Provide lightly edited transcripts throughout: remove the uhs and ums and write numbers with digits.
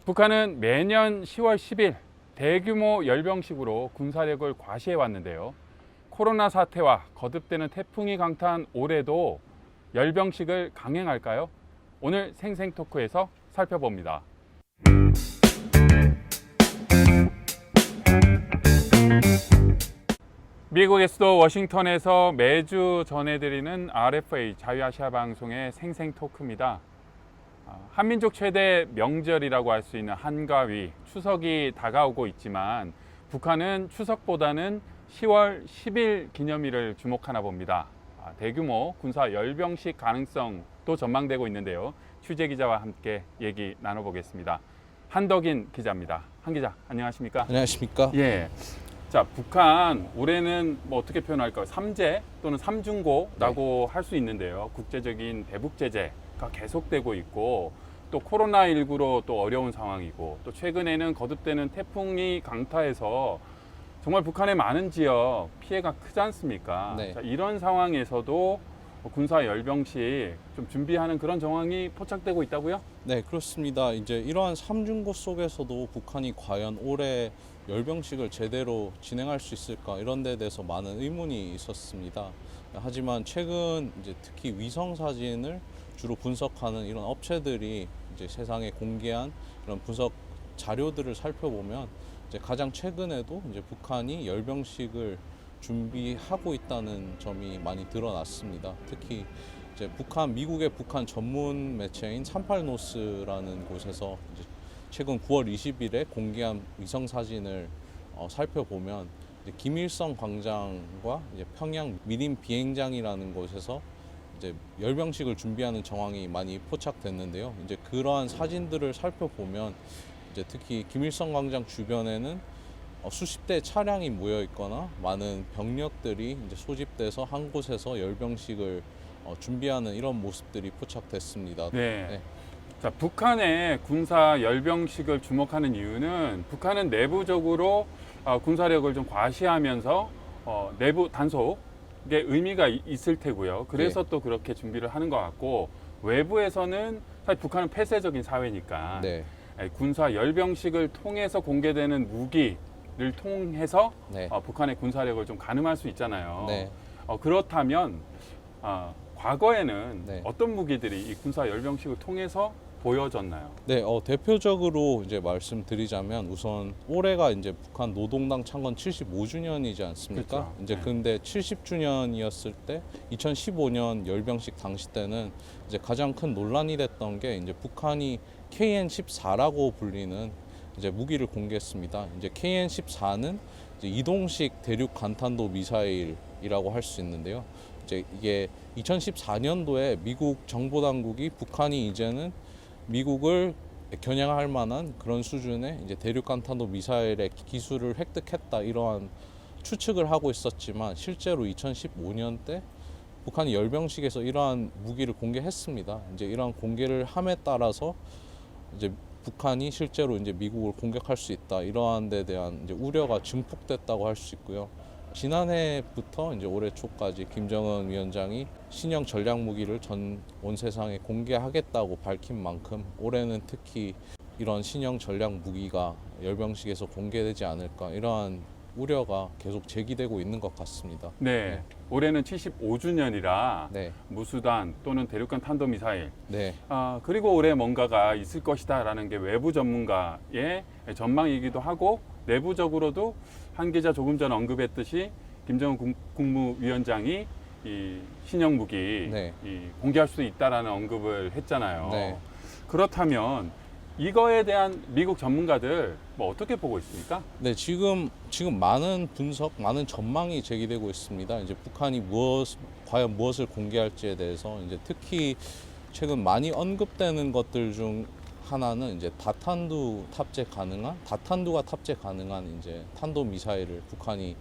북한은 매년 10월 10일 대규모 열병식으로 군사력을 과시해 왔는데요. 코로나 사태와 거듭되는 태풍이 강타한 올해도 열병식을 강행할까요? 오늘 생생토크에서 살펴봅니다. 미국의 수도 워싱턴에서 매주 전해드리는 RFA 자유아시아 방송의 생생토크입니다. 한민족 최대 명절이라고 할 수 있는 한가위, 추석이 다가오고 있지만 북한은 추석보다는 10월 10일 기념일을 주목하나 봅니다. 대규모 군사 열병식 가능성도 전망되고 있는데요. 취재 기자와 함께 얘기 나눠보겠습니다. 한덕인 기자입니다. 한 기자, 안녕하십니까? 안녕하십니까? 예. 자, 북한 올해는 뭐 어떻게 표현할까요? 삼재 또는 삼중고라고 할 수 있는데요. 국제적인 대북 제재가 계속되고 있고 또 코로나19로 또 어려운 상황이고 또 최근에는 거듭되는 태풍이 강타해서 정말 북한의 많은 지역 피해가 크지 않습니까? 네. 자, 이런 상황에서도 군사 열병식 좀 준비하는 그런 정황이 포착되고 있다고요? 네, 그렇습니다. 이제 이러한 삼중고 속에서도 북한이 과연 올해 열병식을 제대로 진행할 수 있을까 이런 데 대해서 많은 의문이 있었습니다. 하지만 최근 이제 특히 위성 사진을 주로 분석하는 이런 업체들이 이제 세상에 공개한 이런 분석 자료들을 살펴보면 이제 가장 최근에도 이제 북한이 열병식을 준비하고 있다는 점이 많이 드러났습니다. 특히 이제 미국의 북한 전문 매체인 38노스라는 곳에서 이제 최근 9월 20일에 공개한 위성 사진을 살펴보면 이제 김일성 광장과 이제 평양 미림 비행장이라는 곳에서 이제 열병식을 준비하는 정황이 많이 포착됐는데요. 이제 그러한 사진들을 살펴보면 이제 특히 김일성 광장 주변에는 수십 대 차량이 모여 있거나 많은 병력들이 이제 소집돼서 한 곳에서 열병식을 준비하는 이런 모습들이 포착됐습니다. 네. 네. 자, 북한의 군사 열병식을 주목하는 이유는 북한은 내부적으로 군사력을 좀 과시하면서 내부 단속의 의미가 있을 테고요. 그래서 또 그렇게 준비를 하는 것 같고 외부에서는 사실 북한은 폐쇄적인 사회니까 네. 군사 열병식을 통해서 공개되는 무기를 통해서 네. 북한의 군사력을 좀 가늠할 수 있잖아요. 네. 그렇다면 과거에는 네. 어떤 무기들이 이 군사 열병식을 통해서 보여졌나요? 네, 대표적으로 이제 말씀드리자면 우선 올해가 이제 북한 노동당 창건 75주년이지 않습니까? 그렇죠. 이제 네. 근데 70주년이었을 때 2015년 열병식 당시 때는 이제 가장 큰 논란이 됐던 게 이제 북한이 KN-14라고 불리는 이제 무기를 공개했습니다. 이제 KN-14는 이제 이동식 대륙 간탄도 미사일이라고 할 수 있는데요. 이제 이게 2014년도에 미국 정보 당국이 북한이 이제는 미국을 겨냥할 만한 그런 수준의 이제 대륙간탄도 미사일의 기술을 획득했다 이러한 추측을 하고 있었지만 실제로 2015년 때 북한이 열병식에서 이러한 무기를 공개했습니다. 이제 이러한 공개를 함에 따라서 이제 북한이 실제로 이제 미국을 공격할 수 있다 이러한 데 대한 이제 우려가 증폭됐다고 할 수 있고요. 지난해부터 이제 올해 초까지 김정은 위원장이 신형 전략 무기를 전 온 세상에 공개하겠다고 밝힌 만큼 올해는 특히 이런 신형 전략 무기가 열병식에서 공개되지 않을까 이러한 우려가 계속 제기되고 있는 것 같습니다. 네. 올해는 75주년이라 네. 무수단 또는 대륙간 탄도미사일 네. 그리고 올해 뭔가가 있을 것이다라는 게 외부 전문가의 전망이기도 하고 내부적으로도 한 기자 조금 전 언급했듯이 김정은 국무위원장이 이 신형 무기 네. 공개할 수도 있다라는 언급을 했잖아요. 네. 그렇다면 이거에 대한 미국 전문가들 뭐 어떻게 보고 있습니까? 네, 지금 많은 분석, 많은 전망이 제기되고 있습니다. 이제 북한이 과연 무엇을 공개할지에 대해서 이제 특히 최근 많이 언급되는 것들 중 하나는 이제 다탄두가 탑재 가능한 이제 탄도 미사일을 북한이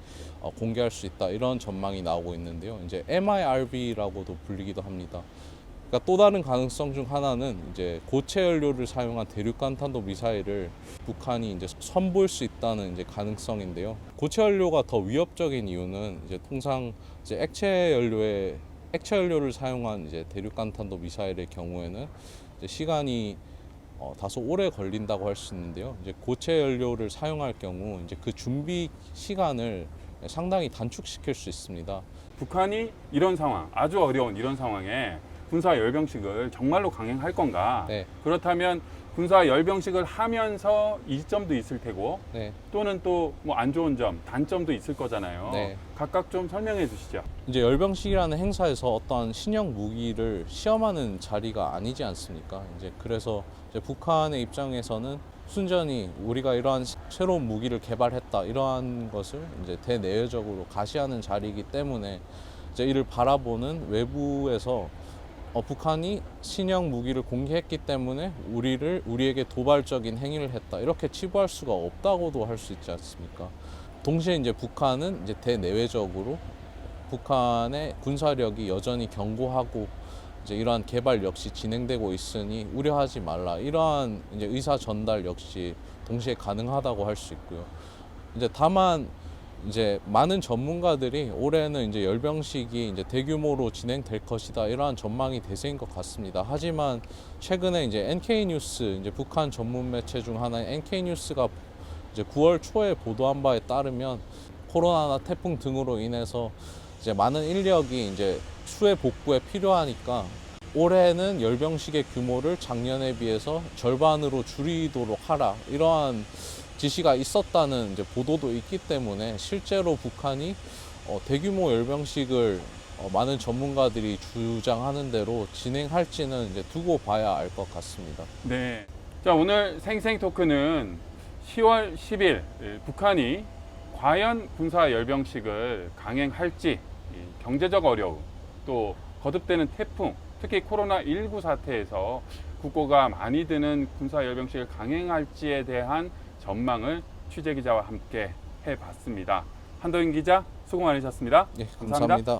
공개할 수 있다 이런 전망이 나오고 있는데요. 이제 MIRV라고도 불리기도 합니다. 그러니까 또 다른 가능성 중 하나는 이제 고체 연료를 사용한 대륙간 탄도 미사일을 북한이 이제 선보일 수 있다는 이제 가능성인데요. 고체 연료가 더 위협적인 이유는 이제 통상 이제 액체 연료를 사용한 이제 대륙간 탄도 미사일의 경우에는 이제 시간이 다소 오래 걸린다고 할 수 있는데요. 이제 고체 연료를 사용할 경우 이제 그 준비 시간을 상당히 단축시킬 수 있습니다. 북한이 이런 상황, 아주 어려운 이런 상황에 군사 열병식을 정말로 강행할 건가? 네. 그렇다면 군사 열병식을 하면서 이점도 있을 테고 네. 또는 또 뭐 안 좋은 점, 단점도 있을 거잖아요. 네. 각각 좀 설명해 주시죠. 이제 열병식이라는 행사에서 어떤 신형 무기를 시험하는 자리가 아니지 않습니까? 이제 그래서 이제 북한의 입장에서는 순전히 우리가 이러한 새로운 무기를 개발했다 이러한 것을 이제 대내외적으로 가시하는 자리이기 때문에 이제 이를 바라보는 외부에서 북한이 신형 무기를 공개했기 때문에 우리에게 도발적인 행위를 했다 이렇게 치부할 수가 없다고도 할 수 있지 않습니까? 동시에 이제 북한은 이제 대내외적으로 북한의 군사력이 여전히 견고하고 이제 이러한 개발 역시 진행되고 있으니 우려하지 말라 이러한 이제 의사 전달 역시 동시에 가능하다고 할 수 있고요. 이제 다만 이제 많은 전문가들이 올해는 이제 열병식이 이제 대규모로 진행될 것이다 이러한 전망이 대세인 것 같습니다. 하지만 최근에 이제 NK 뉴스 이제 북한 전문 매체 중 하나인 NK 뉴스가 이제 9월 초에 보도한 바에 따르면 코로나나 태풍 등으로 인해서 이제 많은 인력이 이제 수해 복구에 필요하니까 올해는 열병식의 규모를 작년에 비해서 절반으로 줄이도록 하라 이러한 지시가 있었다는 이제 보도도 있기 때문에 실제로 북한이 대규모 열병식을 많은 전문가들이 주장하는 대로 진행할지는 이제 두고 봐야 알 것 같습니다. 네. 자, 오늘 생생 토크는 10월 10일 북한이 과연 군사 열병식을 강행할지, 이 경제적 어려움, 또 거듭되는 태풍, 특히 코로나19 사태에서 국고가 많이 드는 군사 열병식을 강행할지에 대한 전망을 취재 기자와 함께 해봤습니다. 한도인 기자 수고 많으셨습니다. 예, 감사합니다.